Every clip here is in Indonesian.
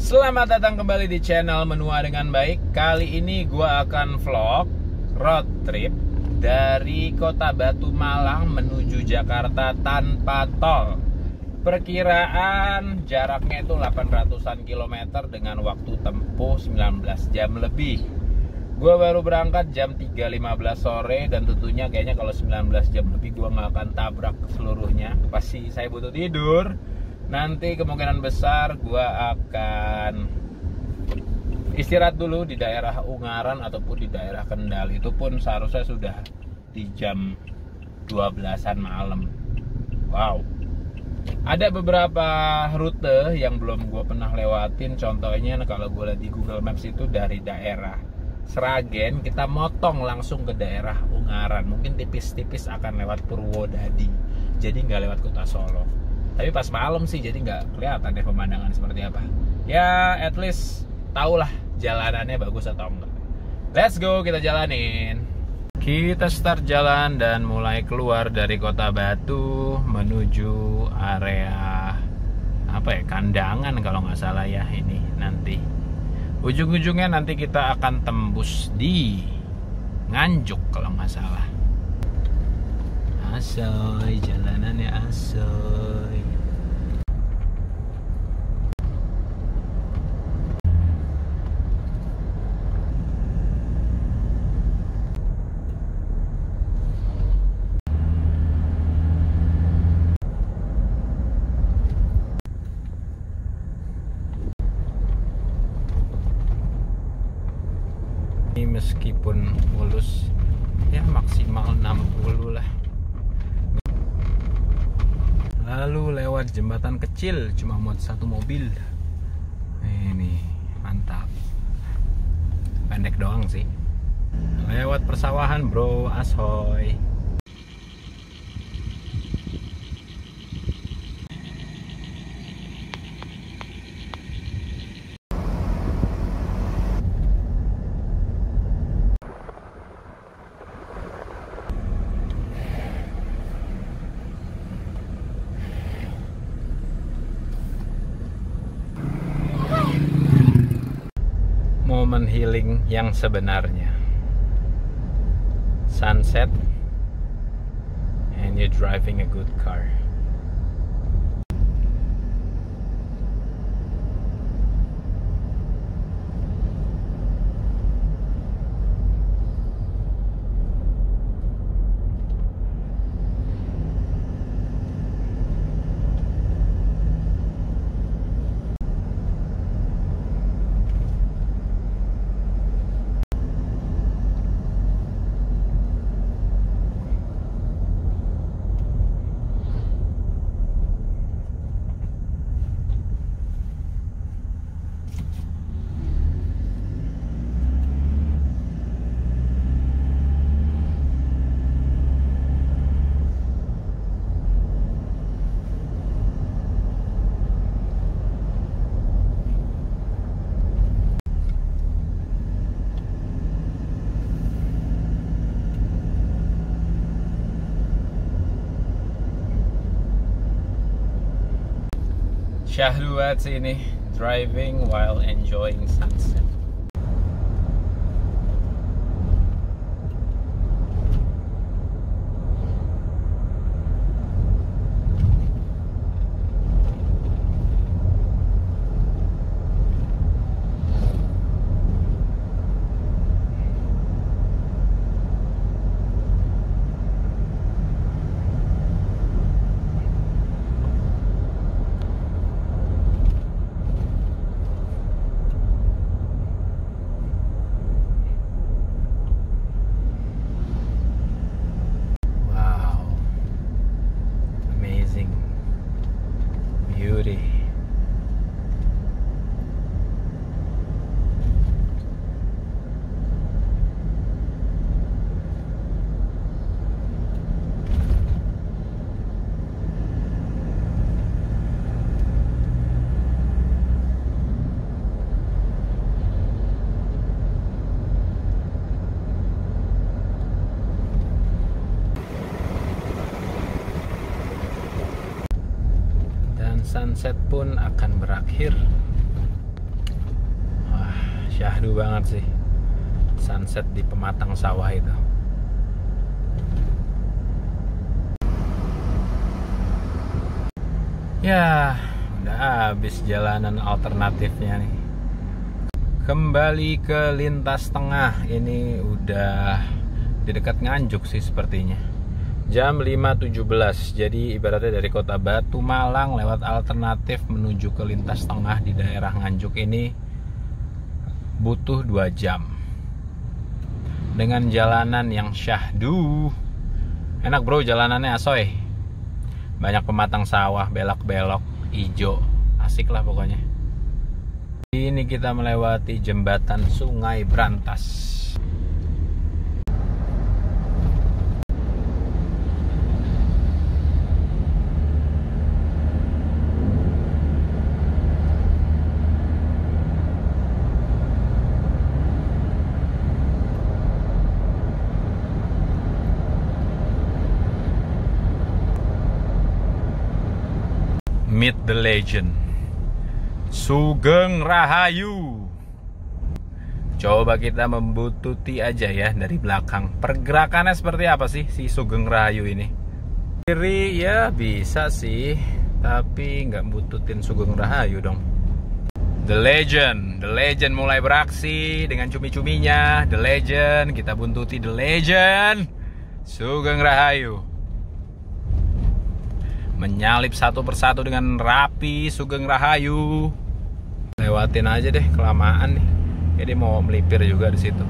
Selamat datang kembali di channel Menua Dengan Baik. Kali ini gue akan vlog road trip dari kota Batu Malang menuju Jakarta tanpa tol. Perkiraan jaraknya itu 800-an kilometer dengan waktu tempuh 19 jam lebih. Gue baru berangkat jam 3.15 sore dan tentunya kayaknya kalau 19 jam lebih gue gak akan tabrak seluruhnya. Pasti saya butuh tidur. Nanti kemungkinan besar gue akan istirahat dulu di daerah Ungaran ataupun di daerah Kendal. Itu pun seharusnya sudah di jam 12-an malam. Wow. Ada beberapa rute yang belum gue pernah lewatin. Contohnya kalau gue lihat di Google Maps itu dari daerah Sragen kita motong langsung ke daerah Ungaran. Mungkin tipis-tipis akan lewat Purwodadi. Jadi nggak lewat kota Solo. Tapi pas malam sih, jadi nggak kelihatan deh pemandangan seperti apa. Ya, at least tahulah jalanannya bagus atau enggak. Let's go, kita jalanin. Kita start jalan dan mulai keluar dari kota Batu menuju area apa ya, Kandangan kalau nggak salah ya ini nanti. Ujung-ujungnya nanti kita akan tembus di Nganjuk kalau nggak salah. Asoy, jalanannya asoy. Ini meskipun mulus ya maksimal 60 lah. Lalu lewat jembatan kecil cuma muat satu mobil. Ini mantap. Pendek doang sih. Lewat persawahan bro, asoy. Momen healing yang sebenarnya. Sunset and you're driving a good car. Syahduat ini driving while enjoying sunset. Beauty. Sunset pun akan berakhir. Syahdu banget sih sunset di pematang sawah itu. Ya, udah habis jalanan alternatifnya nih. Kembali ke lintas tengah. Ini udah di dekat Nganjuk sih sepertinya. Jam 5.17. Jadi ibaratnya dari kota Batu Malang lewat alternatif menuju ke lintas tengah di daerah Nganjuk ini butuh 2 jam. Dengan jalanan yang syahdu. Enak bro jalanannya asoy. Banyak pematang sawah, belok-belok, hijau. Asik lah pokoknya. Ini kita melewati jembatan Sungai Brantas. Meet the legend, Sugeng Rahayu. Coba kita membututi aja ya dari belakang. Pergerakannya seperti apa sih si Sugeng Rahayu ini? Kiri ya bisa sih, tapi nggak bututin Sugeng Rahayu dong. The legend mulai beraksi dengan cumi-cuminya. The legend, kita buntuti the legend, Sugeng Rahayu. Menyalip satu persatu dengan rapi Sugeng Rahayu. Lewatin aja deh, kelamaan nih. Kayak dia mau melipir juga di situ.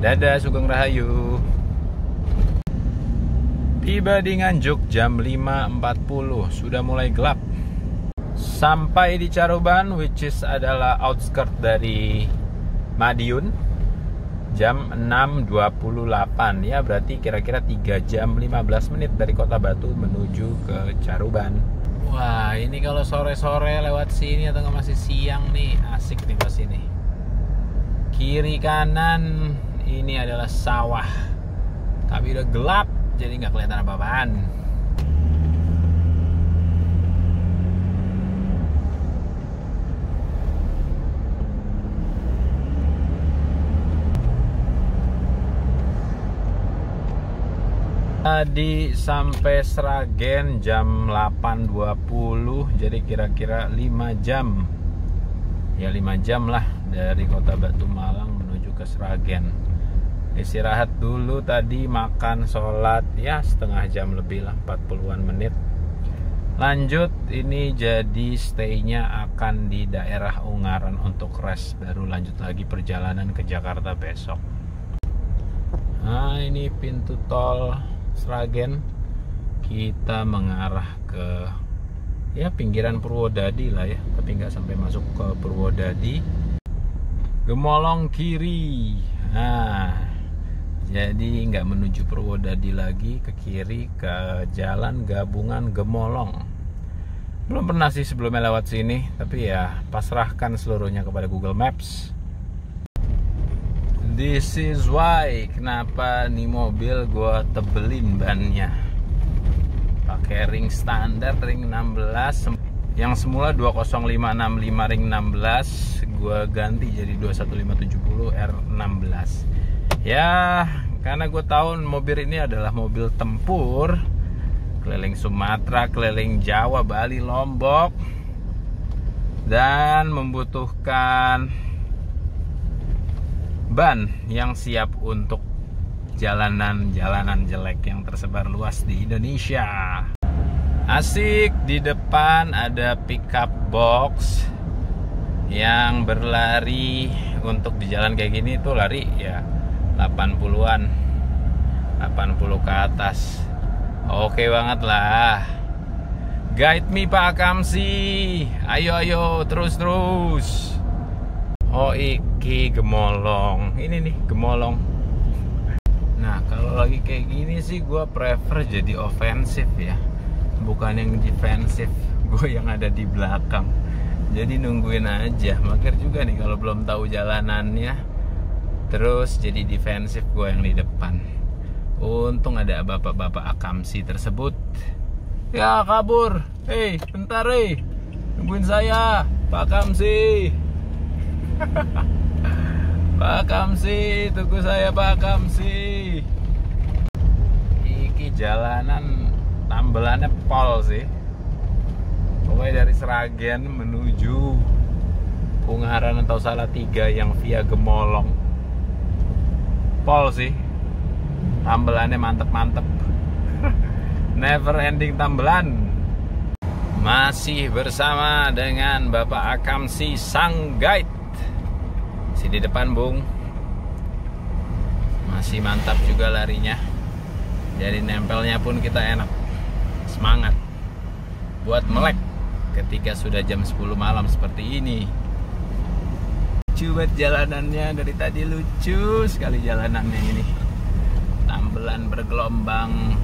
Dadah Sugeng Rahayu. Tiba di Nganjuk jam 5.40. Sudah mulai gelap. Sampai di Caruban, which is adalah outskirt dari Madiun, jam 6.28. Ya berarti kira-kira 3 jam 15 menit dari kota Batu menuju ke Caruban. Wah ini kalau sore-sore lewat sini atau nggak masih siang nih, asik nih pas ini. Kiri kanan ini adalah sawah, tapi udah gelap jadi nggak kelihatan apa-apaan. Tadi sampai Sragen jam 8.20, jadi kira-kira 5 jam. Ya 5 jam lah dari kota Batu Malang menuju ke Sragen. Istirahat dulu tadi, makan, sholat, ya setengah jam lebih lah, 40-an menit. Lanjut, ini jadi stay-nya akan di daerah Ungaran untuk rest, baru lanjut lagi perjalanan ke Jakarta besok. Nah ini pintu tol Sragen, kita mengarah ke ya pinggiran Purwodadi lah ya, tapi nggak sampai masuk ke Purwodadi. Gemolong kiri. Nah, jadi nggak menuju Purwodadi lagi, ke kiri ke jalan gabungan Gemolong. Belum pernah sih sebelumnya lewat sini, tapi ya pasrahkan seluruhnya kepada Google Maps. This is why kenapa nih mobil gue tebelin bannya. Pakai ring standar, ring 16. Yang semula 20565 ring 16, gue ganti jadi 21570 R16. Ya, karena gue tahu mobil ini adalah mobil tempur, keliling Sumatera, keliling Jawa, Bali, Lombok, dan membutuhkan ban yang siap untuk jalanan-jalanan jelek yang tersebar luas di Indonesia. Asik, di depan ada pickup box yang berlari. Untuk di jalan kayak gini tuh lari ya 80-an, 80 ke atas. Oke banget lah. Guide me Pak Kamsi. Ayo terus. Oh iki Gemolong. Ini nih Gemolong. Nah kalau lagi kayak gini sih gue prefer jadi ofensif ya, bukan yang defensif. Gue yang ada di belakang, jadi nungguin aja. Mager juga nih kalau belum tahu jalanannya, terus jadi defensif gue yang di depan. Untung ada bapak-bapak Akamsi tersebut. Ya kabur. Hei bentar nungguin saya Pak Akamsi. Pak Kamsi, tuku saya Pak Kamsi. Iki jalanan tambelannya pol sih. Pokoknya dari Sragen menuju Ungaran atau Salatiga yang via Gemolong. Pol sih. Tambelannya mantep-mantep. Never ending tambelan. Masih bersama dengan Bapak Akamsi sang guide. Si di depan Bung. Masih mantap juga larinya. Jadi nempelnya pun kita enak. Semangat buat melek ketika sudah jam 10 malam seperti ini. Lucu banget jalanannya, dari tadi lucu sekali jalanannya ini. Tambelan bergelombang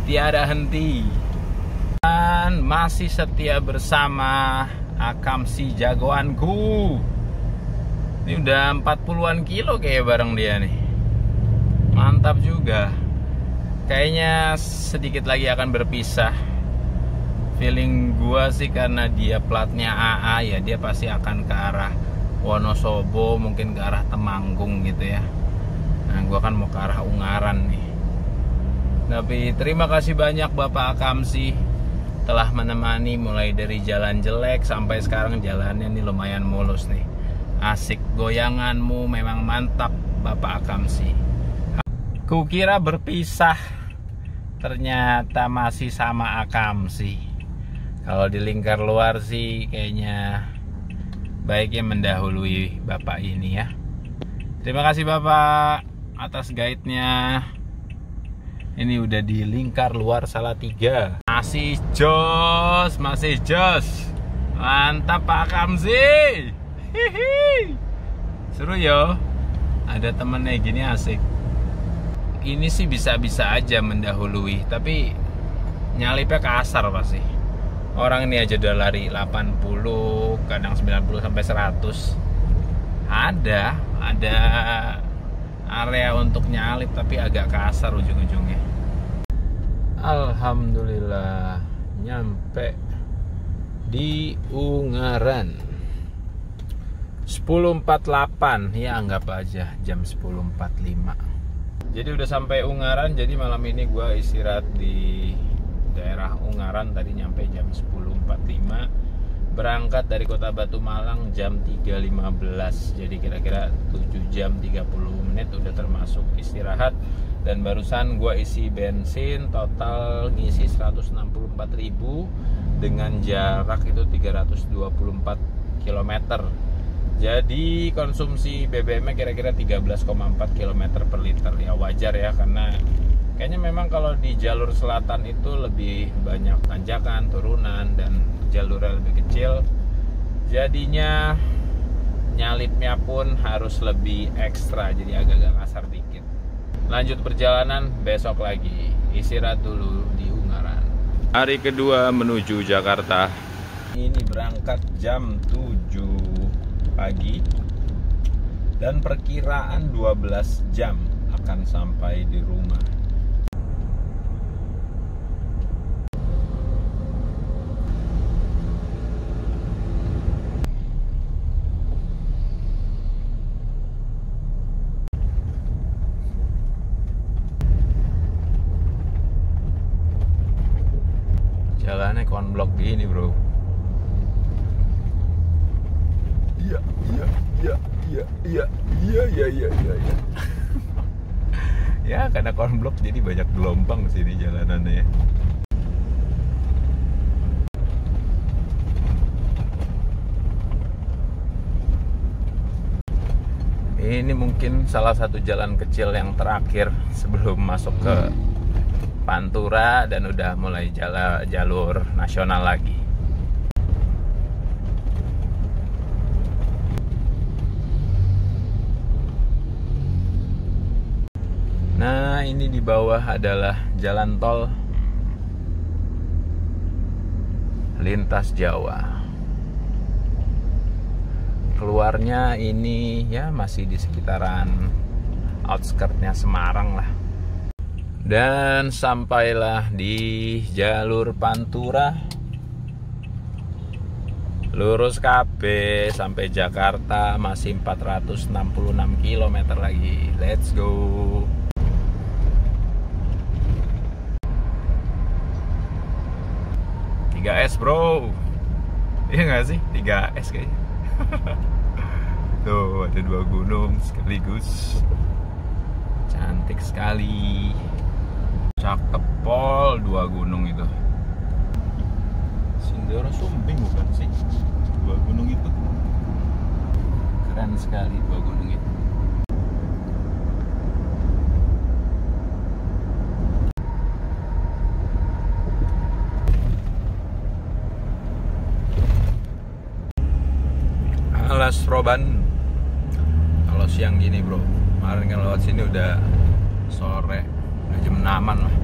tiada henti. Dan masih setia bersama Akamsi jagoanku. Ini udah 40-an kilo kayak bareng dia nih. Mantap juga. Kayaknya sedikit lagi akan berpisah. Feeling gua sih karena dia platnya AA ya, dia pasti akan ke arah Wonosobo, mungkin ke arah Temanggung gitu ya. Nah, gua kan mau ke arah Ungaran nih. Tapi terima kasih banyak Bapak Akamsi telah menemani mulai dari jalan jelek sampai sekarang jalannya nih lumayan mulus nih. Asik, goyanganmu memang mantap Bapak Akamsi. Kukira berpisah, ternyata masih sama Akamsi. Kalau di lingkar luar sih kayaknya baiknya mendahului Bapak ini ya. Terima kasih Bapak atas guide-nya. Ini udah di lingkar luar Salatiga. Masih jos, masih jos. Mantap Pak Akamsi. Hihi. Seru yo. Ada temennya gini asik. Ini sih bisa-bisa aja mendahului, tapi nyalipnya kasar pasti. Orang ini aja udah lari 80, kadang 90 sampai 100. Ada area untuk nyalip tapi agak kasar ujung-ujungnya. Alhamdulillah nyampe di Ungaran 10.48, ya anggap aja jam 10.45. Jadi udah sampai Ungaran. Jadi malam ini gue istirahat di daerah Ungaran. Tadi nyampe jam 10.45. Berangkat dari Kota Batu Malang jam 3.15. Jadi kira-kira 7 jam 30 menit udah termasuk istirahat. Dan barusan gue isi bensin, total ngisi 164.000 dengan jarak itu 324 km. Jadi konsumsi BBM-nya kira-kira 13,4 km per liter. Ya wajar ya, karena kayaknya memang kalau di jalur selatan itu lebih banyak tanjakan, turunan, dan jalurnya lebih kecil. Jadinya nyalipnya pun harus lebih ekstra, jadi agak-agak kasar dikit. Lanjut perjalanan besok lagi. Istirahat dulu di Ungaran. Hari kedua menuju Jakarta. Ini berangkat jam 7 pagi dan perkiraan 12 jam akan sampai di rumah. Jalannya konblok gini bro. Iya. Ya karena konblok jadi banyak gelombang sini jalanannya ya. Ini mungkin salah satu jalan kecil yang terakhir sebelum masuk ke Pantura dan udah mulai jalur nasional lagi. Nah, ini di bawah adalah jalan tol lintas Jawa. Keluarnya ini ya masih di sekitaran outskirtnya Semarang lah. Dan sampailah di jalur Pantura. Lurus KB sampai Jakarta masih 466 km lagi. Let's go. S bro. Iya gak sih? 3S kayaknya. Tuh ada 2 gunung sekaligus. Cantik sekali. Cakep pol 2 gunung itu. Sindoro Sumbing bukan sih? 2 gunung itu. Keren sekali 2 gunung itu. Alas Roban. Kalau siang gini bro, kemarin kan lewat sini udah sore, udah jam 6-an lah.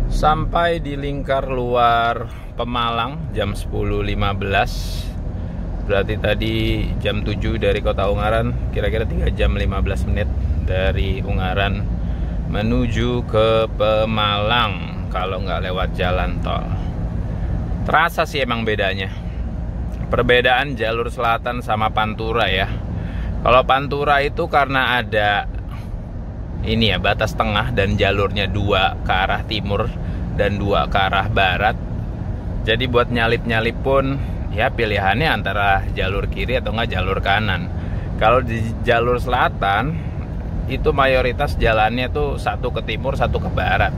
Sampai di lingkar luar Pemalang jam 10.15. Berarti tadi jam 7 dari kota Ungaran, kira-kira 3 jam 15 menit dari Ungaran menuju ke Pemalang kalau nggak lewat jalan tol. Terasa sih emang bedanya. Perbedaan jalur selatan sama Pantura ya. Kalau Pantura itu karena ada ini ya, batas tengah dan jalurnya 2 ke arah timur dan 2 ke arah barat. Jadi buat nyalip-nyalip pun ya pilihannya antara jalur kiri atau nggak jalur kanan. Kalau di jalur selatan itu mayoritas jalannya tuh 1 ke timur, 1 ke barat.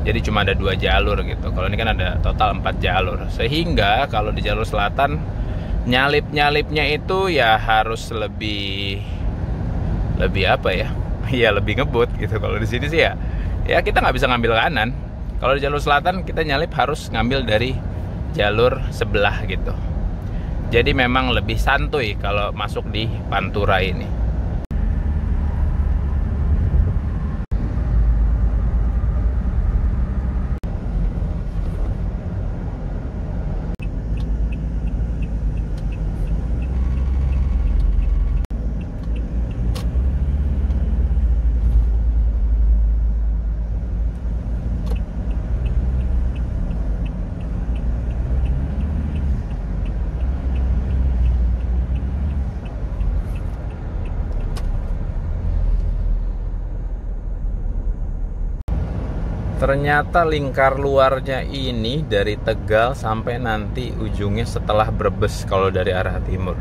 Jadi cuma ada 2 jalur gitu. Kalau ini kan ada total 4 jalur. Sehingga kalau di jalur selatan nyalip-nyalipnya itu ya harus lebih apa ya? Ya lebih ngebut gitu. Kalau di sini sih ya kita nggak bisa ngambil kanan. Kalau di jalur selatan kita nyalip harus ngambil dari jalur sebelah gitu. Jadi memang lebih santuy kalau masuk di Pantura ini. Ternyata lingkar luarnya ini dari Tegal sampai nanti ujungnya setelah Brebes kalau dari arah timur.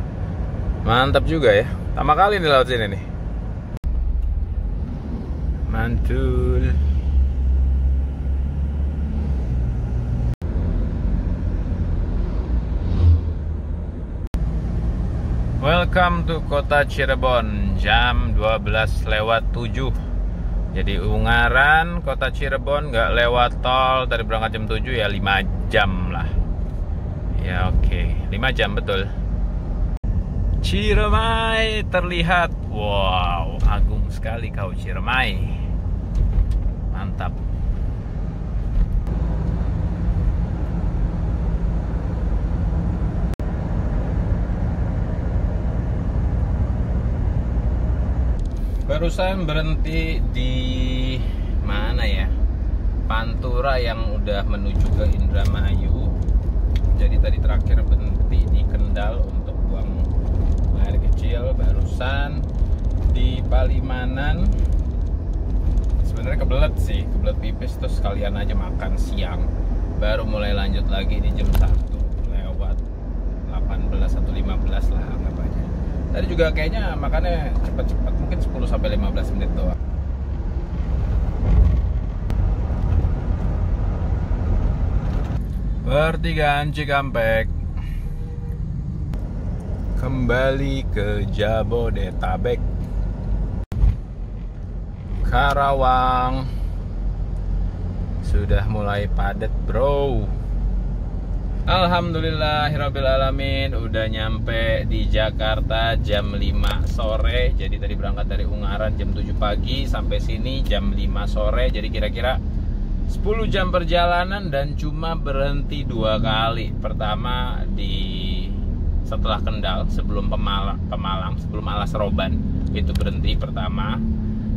Mantap juga ya. Pertama kali nih lewat sini nih. Mantul. Welcome to kota Cirebon. Jam 12:07. Jadi Ungaran, kota Cirebon nggak lewat tol dari berangkat jam 7 ya 5 jam lah. Ya oke, 5 jam betul. Ciremai terlihat. Wow, agung sekali kau Ciremai. Mantap. Barusan berhenti di mana ya? Pantura yang udah menuju ke Indramayu. Jadi tadi terakhir berhenti di Kendal untuk buang air kecil. Barusan di Palimanan. Sebenarnya kebelet sih, kebelet pipis terus sekalian aja makan siang. Baru mulai lanjut lagi di jam 1 lewat 18 atau 15 lah anggap aja. Tadi juga kayaknya makannya cepet-cepet, mungkin 10-15 menit doang. Pertigaan Cikampek kembali ke Jabodetabek. Karawang sudah mulai padat bro. Alhamdulillahirrabbilalamin udah nyampe di Jakarta jam 5 sore. Jadi tadi berangkat dari Ungaran jam 7 pagi sampai sini jam 5 sore. Jadi kira-kira 10 jam perjalanan dan cuma berhenti 2 kali. Pertama di setelah Kendal, sebelum Pemalang, sebelum Alas Roban, itu berhenti pertama.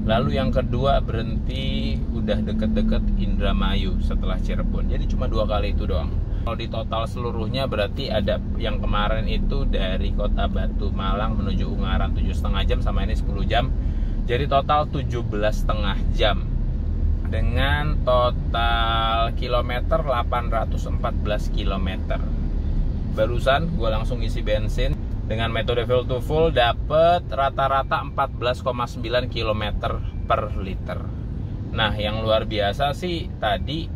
Lalu yang kedua berhenti udah deket-deket Indramayu setelah Cirebon. Jadi cuma 2 kali itu doang. Kalau di total seluruhnya berarti ada yang kemarin itu dari Kota Batu Malang menuju Ungaran 7,5 jam, sama ini 10 jam. Jadi total 17,5 jam. Dengan total kilometer 814 kilometer. Barusan gue langsung isi bensin dengan metode fuel to full, dapet rata-rata 14,9 km per liter. Nah, yang luar biasa sih tadi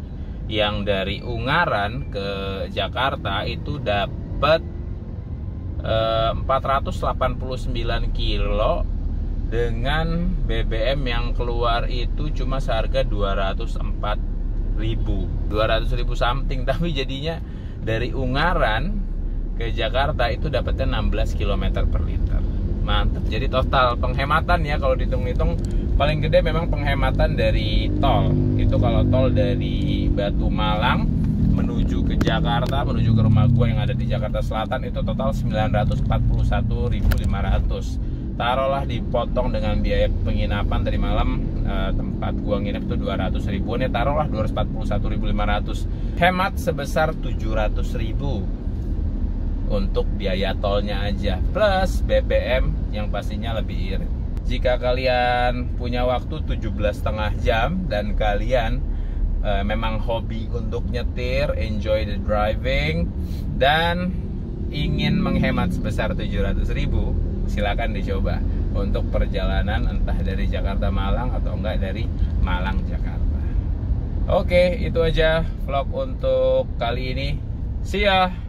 yang dari Ungaran ke Jakarta itu dapet 489 kilo dengan BBM yang keluar itu cuma seharga 204.000 something, tapi jadinya dari Ungaran ke Jakarta itu dapatnya 16 km per liter. Mantap. Jadi total penghematan ya, kalau dihitung-hitung paling gede memang penghematan dari tol. Itu kalau tol dari Batu Malang menuju ke Jakarta, menuju ke rumah gua yang ada di Jakarta Selatan, itu total 941.500. Taruhlah dipotong dengan biaya penginapan tadi malam, tempat gua nginep itu 200.000, ya taruhlah 241.500. Hemat sebesar 700.000 untuk biaya tolnya aja, plus BBM yang pastinya lebih irit. Jika kalian punya waktu 17,5 jam dan kalian memang hobi untuk nyetir, enjoy the driving, dan ingin menghemat sebesar 700.000, silakan dicoba untuk perjalanan entah dari Jakarta Malang atau enggak dari Malang Jakarta. Oke, itu aja vlog untuk kali ini. See ya.